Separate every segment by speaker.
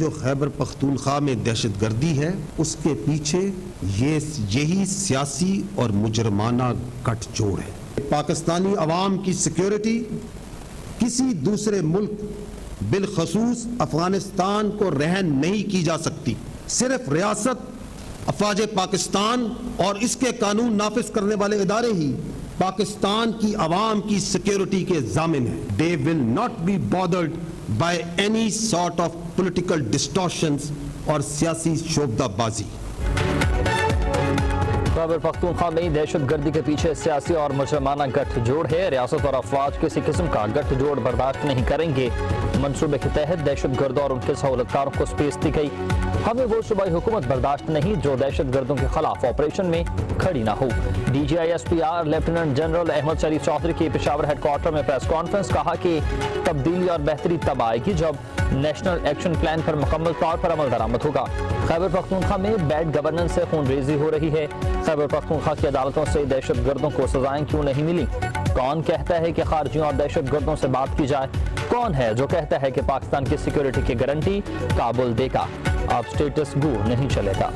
Speaker 1: जो खैबर पख्तूनख्वा में दहशतगर्दी है उसके पीछे यही सियासी और मुजरमाना गठजोड़ है। पाकिस्तानी अवाम की सिक्योरिटी किसी दूसरे मुल्क बिलखसूस अफगानिस्तान को रहन नहीं की जा सकती। सिर्फ रियासत, अफवाज पाकिस्तान और इसके कानून नाफिज करने वाले इदारे ही पाकिस्तान की अवाम की सिक्योरिटी के जामिन है। They will not be bothered by any sort of political distortions और सियासी शोबदाबाजी।
Speaker 2: खैबर पख्तूनख्वा में दहशतगर्दी के पीछे सियासी और मुजरमाना गठजोड़ है। रियासत और अफवाज किसी किस्म का गठजोड़ बर्दाश्त नहीं करेंगे। मंसूबे के तहत दहशतगर्दों और उनके सहूलतकारों को स्पेस दी गई। हमें वो सूबाई हुकूमत बर्दाश्त नहीं जो दहशतगर्दों के खिलाफ ऑपरेशन में खड़ी ना हो। DGISPR लेफ्टिनेंट जनरल अहमद शरीफ चौधरी की पेशावर हेडक्वार्टर में प्रेस कॉन्फ्रेंस कहा कि तब्दीली और बेहतरी तब आएगी जब नेशनल एक्शन प्लान पर मुकम्मल तौर पर अमल दरामद होगा। खैबर पख्तूनख्वा में बैड गवर्नेंस से खूनरेजी हो रही है। खैबर पख्तूनख्वा की अदालतों से दहशतगर्दों को सजाएं क्यों नहीं मिली? कौन कहता है कि खारजियों और दहशतगर्दों से बात की जाए? कौन है जो कहता है कि पाकिस्तान की सिक्योरिटी की गारंटी काबुल देगा? अब स्टेटस गो नहीं चलेगा।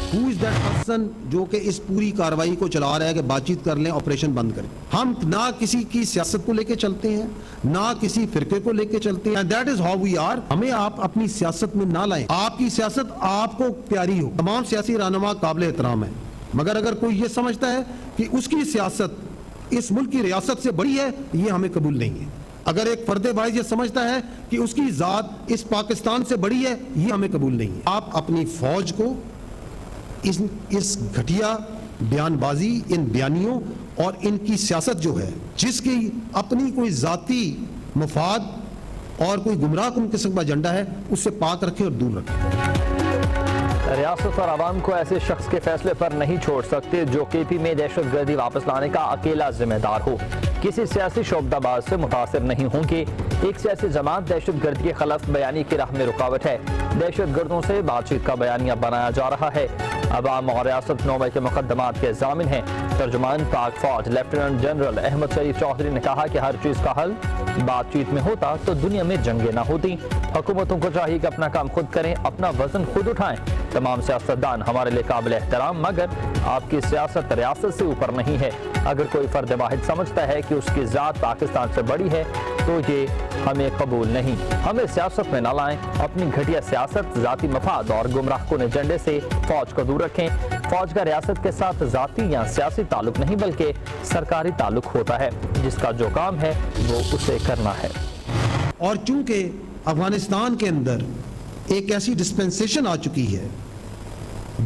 Speaker 1: Who is that person जो कि इस पूरी कार्रवाई को चला रहा है कि बातचीत कर लें, ऑपरेशन बंद करें? हम ना किसी की सियासत को लेके चलते हैं, ना किसी फिरके को लेके चलते हैं। That is how we are। हमें आप अपनी सियासत में ना लाएं। आपकी सियासत आपको प्यारी हो। तमाम सियासी रहनुमा काबिल एहतराम है, मगर अगर कोई ये समझता है कि उसकी सियासत इस मुल्क की रियासत से बड़ी है, ये हमें कबूल नहीं है। अगर एक फर्द वाइज ये समझता है कि उसकी जात इस पाकिस्तान से बड़ी है, ये हमें कबूल नहीं है। आप अपनी फौज को इस घटिया बयानबाजी, इन बयानियों और इनकी सियासत जो है, जिसकी अपनी कोई जाती मफाद और कोई गुमराह कुन किस्म का एजेंडा है, उससे पाक रखें और दूर रखें।
Speaker 2: रियासत और आवाम को ऐसे शख्स के फैसले पर नहीं छोड़ सकते जो KP में दहशतगर्दी वापस लाने का अकेला जिम्मेदार हो। किसी सियासी शोबदाबाज से मुतासिर नहीं होंगे। एक सियासी जमात दहशतगर्दी के खिलाफ बयानी की राह में रुकावट है। दहशतगर्दों से बातचीत का बयानिया बनाया जा रहा है। अवाम और रियासत नौबे के मुकदमात के जामिन हैं। तर्जुमान पाक फौज लेफ्टिनेंट जनरल अहमद शरीफ चौधरी ने कहा कि हर चीज का हल बातचीत में होता तो दुनिया में जंगें ना होती। हुकूमतों को चाहिए कि अपना काम खुद करें, अपना वजन खुद उठाएं। तमाम सियासतदान हमारे लिए काबिल एहतराम, मगर आपकी सियासत रियासत से ऊपर नहीं है। अगर कोई फर्द वाहिद समझता है कि उसकी जात पाकिस्तान से बड़ी है तो ये हमें कबूल नहीं। हमें सियासत में न लाएं। अपनी घटिया सियासत, जाती मफाद और गुमराहकुन एजेंडे से फौज को दूर रखें। फौज का रियासत के साथ जाती या सियासी ताल्लुक नहीं बल्कि सरकारी ताल्लुक होता है, जिसका जो काम है वो उसे करना है।
Speaker 1: और चूंकि अफगानिस्तान के अंदर एक ऐसी डिस्पेंसेशन आ चुकी है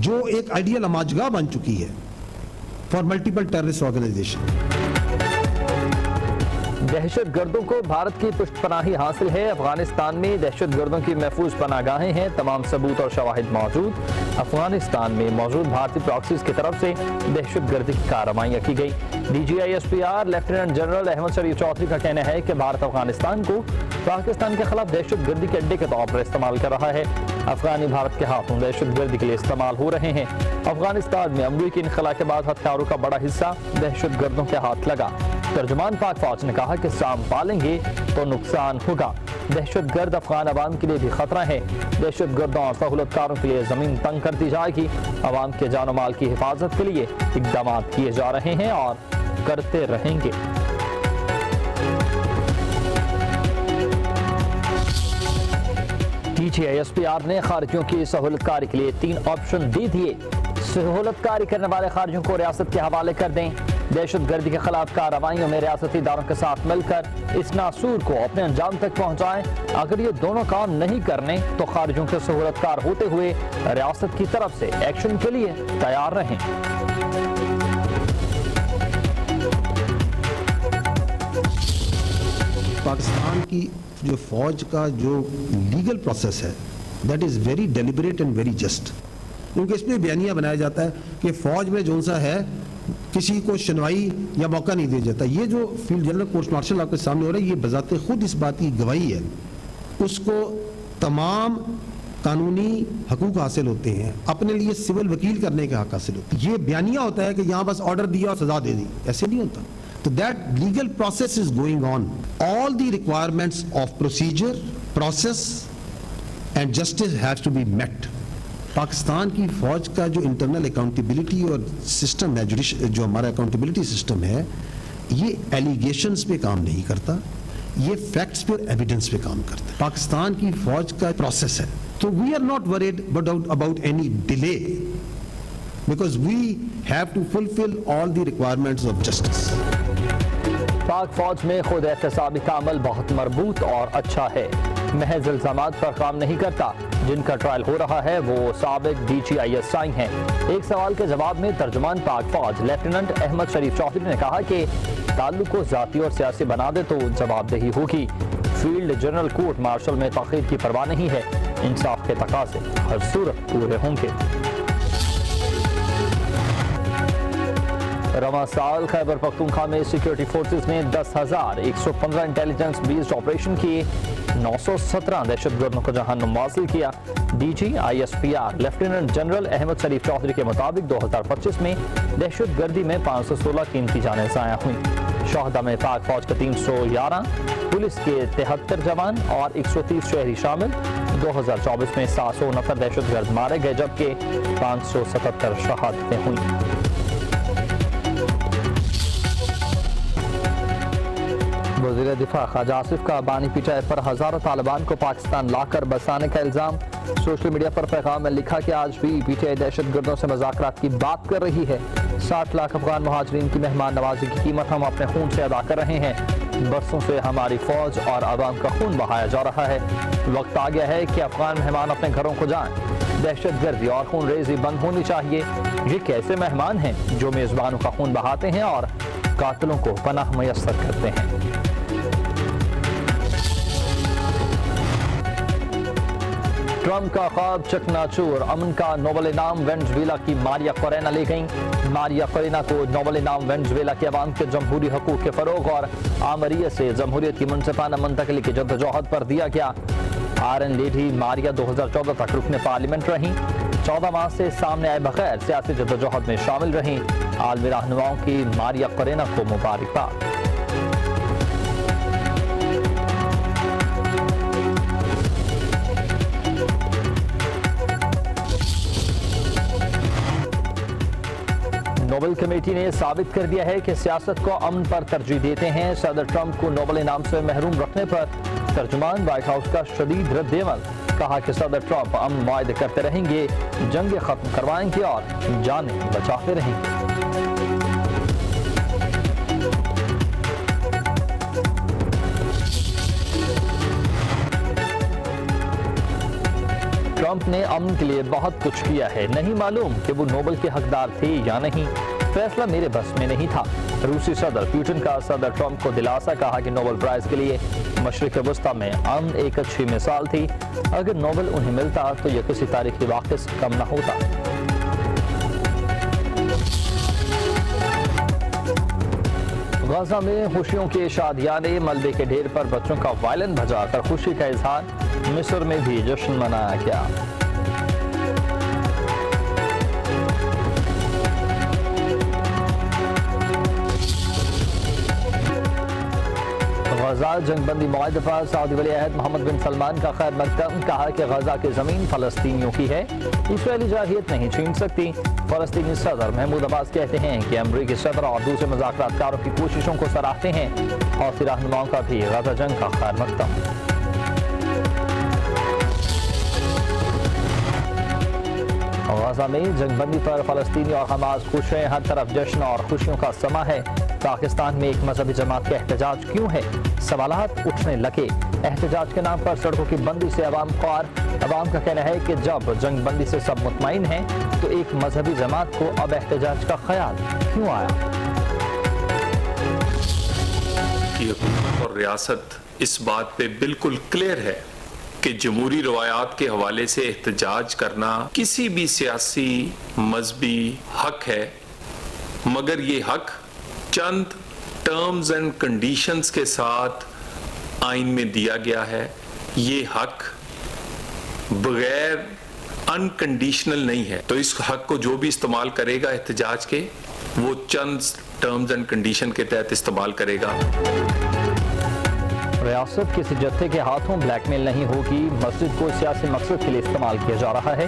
Speaker 1: जो एक आइडियल अमाजगाह बन चुकी है फॉर मल्टीपल टेररिस्ट ऑर्गेनाइजेशन।
Speaker 2: दहशतगर्दों को भारत की पुष्टपनाही हासिल है। अफगानिस्तान में दहशतगर्दों की महफूज पनागाहें हैं। तमाम सबूत और शवाहिद मौजूद। अफगानिस्तान में मौजूद भारतीय प्रॉक्सीज की तरफ से दहशतगर्दी की कार्रवाइयाँ की गई। DGISPR लेफ्टिनेंट जनरल अहमद शरीफ चौधरी का कहना है कि भारत अफगानिस्तान को पाकिस्तान के खिलाफ दहशतगर्दी के अड्डे के तौर पर इस्तेमाल कर रहा है। अफगानी भारत के हाथों दहशतगर्दी के लिए इस्तेमाल हो रहे हैं। अफगानिस्तान में अमरीकी इनखला के बाद हथियारों का बड़ा हिस्सा दहशतगर्दों के हाथ लगा। तर्जुमान पाक फौज ने कहा कि साम पालेंगे तो नुकसान होगा। दहशतगर्द अफगान अवाम के लिए भी खतरा है। दहशतगर्दों और सहूलतकारों के लिए जमीन तंग कर दी जाएगी। अवाम के जान माल की हिफाजत के लिए इकदाम किए जा रहे हैं और करते रहेंगे। DGISPR ने खारिजियों की सहूलतकारी के लिए 3 ऑप्शन दे दिए। सहूलतकारी करने वाले खारिजियों को रियासत के हवाले कर दें। दहशतगर्दी के खिलाफ कार्रवाइयों में रियासती इदारों के साथ मिलकर इस नासूर को अपने अंजाम तक पहुँचाएं। अगर ये दोनों काम नहीं करने तो खारिजियों के सहूलतकार होते हुए रियासत की तरफ से एक्शन के लिए तैयार रहें।
Speaker 1: पाकिस्तान की जो फौज का जो लीगल प्रोसेस है that is very deliberate and very just, क्योंकि इसमें बयानिया बनाया जाता है कि फौज में जो सा है किसी को सुनवाई या मौका नहीं दिया जाता। ये जो फील्ड जनरल कोर्ट मार्शल आपके सामने हो रहा है, ये बजाते खुद इस बात की गवाही है। उसको तमाम कानूनी हकूक हासिल होते हैं, अपने लिए सिविल वकील करने के हक हासिल होते हैं। ये बयानिया होता है कि यहाँ बस ऑर्डर दिया और सजा दे दी, ऐसे नहीं होता। So that legal process is going on. All the requirements of procedure, process and justice has to be met. Pakistan की फौज का जो इंटरनल अकाउंटेबिलिटी और सिस्टम है, जो हमारा अकाउंटेबिलिटी सिस्टम है, ये एलिगेशंस पे काम नहीं करता, ये फैक्ट्स पे और एविडेंस पे काम करता है. पाकिस्तान की फौज का प्रोसेस है. तो we are not worried about any delay, because we have to fulfill all the requirements of justice.
Speaker 2: पाक फौज में खुद एहतसाबी का अमल बहुत मरबूत और अच्छा है, महज इल्जामात पर काम नहीं करता. जिनका ट्रायल हो रहा है वो साबिक DGISI हैं. एक सवाल के जवाब में तर्जुमान पाक फौज लेफ्टिनेंट अहमद शरीफ चौधरी ने कहा कि ताल्लुक को जाती और सियासी बना दे तो जवाबदेही होगी. फील्ड जनरल कोर्ट मार्शल में तखीर की परवाह नहीं है, इंसाफ के तकाज़े हर सूरत पूरे होंगे. रवा साल खैबर पख्तूनख्वा में सिक्योरिटी फोर्सेस ने 10,115 इंटेलिजेंस बेस्ड ऑपरेशन किए, 917 दहशतगर्दों को जहान्नुम हासिल किया. DGISPR लेफ्टिनेंट जनरल अहमद शरीफ चौधरी के मुताबिक 2025 में दहशतगर्दी में 516 कीमती जानें ज़ाया हुई. शोहदा में पाक फौज के 311, पुलिस के 73 जवान और 130 शहरी शामिल. 2024 में 769 दहशतगर्द मारे गए जबकि 577 शहादतें हुई. वज़ीर दिफा ख्वाजा आसिफ का बानी पीटाई पर हज़ारों तालिबान को पाकिस्तान लाकर बसाने का इल्ज़ाम. सोशल मीडिया पर पैगाम में लिखा कि आज भी PTI दहशतगर्दों से मुज़ाकरात की बात कर रही है. 60 लाख अफगान मुहाजिरीन की मेहमान नवाजी की कीमत हम अपने खून से अदा कर रहे हैं. बरसों से हमारी फौज और आवाम का खून बहाया जा रहा है. वक्त आ गया है कि अफगान मेहमान अपने घरों को जाएं. दहशतगर्दी और खून रेजी बंद होनी चाहिए. ये कैसे मेहमान हैं जो मेज़बानों का खून बहाते हैं और कातिलों को पनाह मैसर करते हैं. ट्रंप का ख्वाब चकनाचूर, अमन का नोबेल इनाम वेनेजुएला की मारिया कोरेना ले गईं. मारिया कोरेना को नोबेल इनाम वेनेजुएला के अवाम के जमहूरी हकूक़ के फ़रोग़ और आमरीत से जमहूरियत की मुनसिफाना मुंतकली की जद्दोजहद पर दिया गया. आयरन लेडी मारिया 2014 तक रुकने पार्लियामेंट रहीं. 14 माह से सामने आए बगैर सियासी जद्दोजहद में शामिल रहीं. आलमी रहनुमाओं की मारिया कोरेना को मुबारकबाद. नोबेल कमेटी ने साबित कर दिया है कि सियासत को अमन पर तरजीह देते हैं. सदर ट्रंप को नोबेल इनाम से महरूम रखने पर तर्जुमान व्हाइट हाउस का शदीद रद्द-ए-अमल. कहा कि सदर ट्रंप अमन मुआहदे करते रहेंगे, जंग खत्म करवाएंगे और जानें बचाते रहेंगे. ट्रंप ने अमन के लिए बहुत कुछ किया है, नहीं मालूम कि वो नोबेल के हकदार थे या नहीं. फैसला मेरे बस में नहीं था. रूसी सदर पुतिन का सदर ट्रंप को दिलासा. कहा कि नोबेल प्राइज के लिए मशरिक वस्ता में अमन एक अच्छी मिसाल थी. अगर नोबेल उन्हें मिलता तो यह किसी तारीखी वाक़े से कम न होता. गाजा में खुशियों के शादियाने, मलबे के ढेर पर बच्चों का वायलिन बजाकर खुशी का इजहार. मिस्र में भी जश्न मनाया गया. गजा जंगबंदी मुआहदे पर सऊदी वली अहद मोहम्मद बिन सलमान का खैर मकदम. कहा कि गजा की जमीन फलस्तीनियों की है, इसराइली जारहियत नहीं छीन सकती. फलस्तीनी सदर महमूद अब्बास कहते हैं कि अमरीकी सदर और दूसरे मुज़ाकरातकारों की कोशिशों को सराहते हैं. हौसी रहनुमाओं का भी गजा जंग का खैर मकदम. गजा में जंगबंदी पर फलस्तीनी और हमास खुश हैं. हर तरफ जश्न और खुशियों का समा है. पाकिस्तान में एक मजहबी जमात का एहतजाज क्यों है? सवालात उठने लगे. एहतजाज के नाम पर सड़कों की बंदी से अवाम ख्वार. अवाम का कहना है कि जब जंगबंदी से सब मुतमईन हैं तो एक मजहबी जमात को अब एहतजाज का ख्याल क्यों आया?
Speaker 3: हुकूमत और रियासत इस बात पे बिल्कुल क्लियर है कि जमहूरी रवायात के हवाले से एहतजाज करना किसी भी सियासी मजहबी हक है, मगर ये हक चंद टर्म्स एंड कंडीशंस के साथ आइन में दिया गया है. ये हक बगैर अनकंडीशनल नहीं है, तो इस हक को जो भी इस्तेमाल करेगा एहतजाज के, वो चंद टर्म्स एंड कंडीशन के तहत इस्तेमाल करेगा।
Speaker 2: रियासत किसी जत्थे के हाथों ब्लैकमेल नहीं होगी। मस्जिद को सियासी मकसद के लिए इस्तेमाल किया जा रहा है।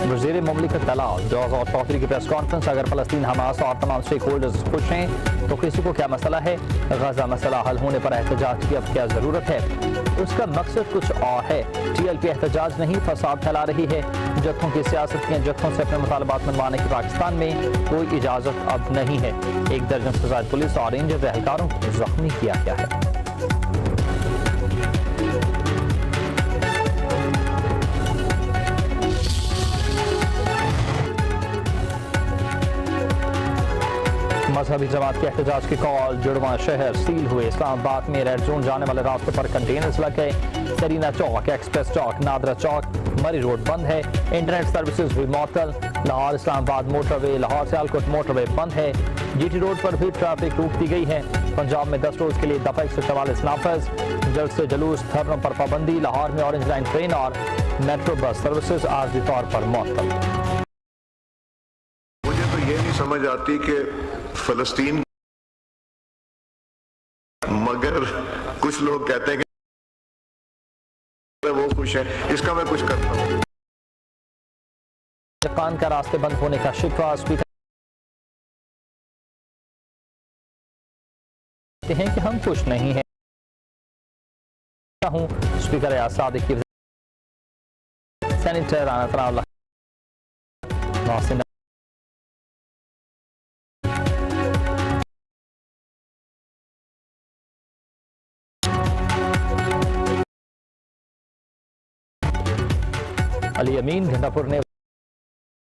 Speaker 2: वज़ीर मुमलिकत तलाल जॉर्ज और चौधरी की प्रेस कॉन्फ्रेंस। अगर फ़लस्तीन, हमास और तमाम स्टेक होल्डर्स खुश हैं तो किसी को क्या मसला है। गजा मसला हल होने पर एहतजाज की अब क्या ज़रूरत है। उसका मकसद कुछ और है। TLP एहतजाज नहीं, फसाद फैला रही है। जत्थों की सियासत के जत्थों से अपने मुतालबात मनवाने की पाकिस्तान में कोई इजाज़त अब नहीं है। 1 दर्जन से ज़ायद पुलिस और रेंजर्स एहलकारों को जख्मी किया गया है। मजहबी जमात के एहतजाज की कॉल। जुड़वा शहर सील हुए। इस्लामाबाद में रेड जोन जाने वाले रास्तों पर कंटेनर्स लग गए। सरीना चौक, एक्सप्रेस चौक, नादरा चौक, मरी रोड बंद है। इंटरनेट सर्विसेज भी मुअत्तल। लाहौर इस्लामाबाद मोटरवे, लाहौर सियालकोट मोटरवे बंद है। GT रोड पर भी ट्रैफिक रोक दी गई है। पंजाब में 10 रोज के लिए दफा 144 नाफज। जल्द से जुलूस, धरनों पर पाबंदी। लाहौर में ऑरेंज लाइन ट्रेन और मेट्रो बस सर्विसेज आर्जी तौर पर मुअत्तल।
Speaker 4: मुझे तो ये नहीं समझ आती कि फलस्तीन, मगर कुछ लोग कहते हैं कि वो खुश है, इसका मैं कुछ करता हूँ।
Speaker 2: जापान का रास्ते बंद होने का शिकवा। स्पीकर कहते हैं कि हम खुश नहीं हैं। स्पीकर एजाज सादिक की सेनेटर राना तनाउल्लाह अली अमीन घंटापुर ने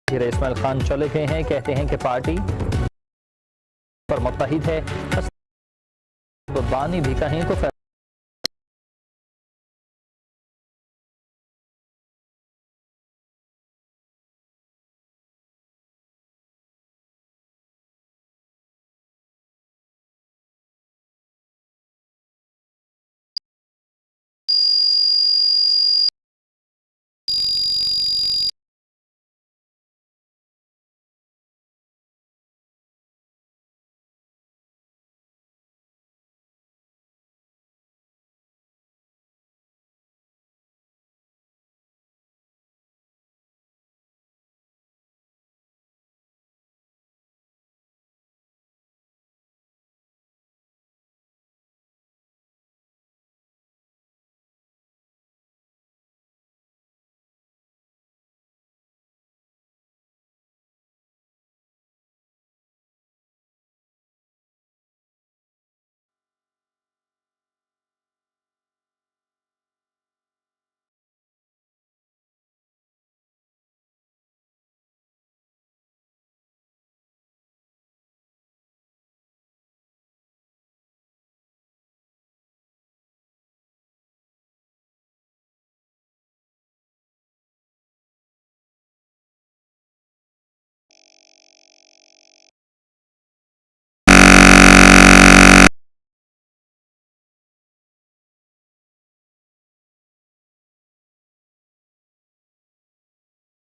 Speaker 2: इस्माइल खान चले गए हैं। कहते हैं कि पार्टी पर मुत्तहिद है। बानी भी कहें तो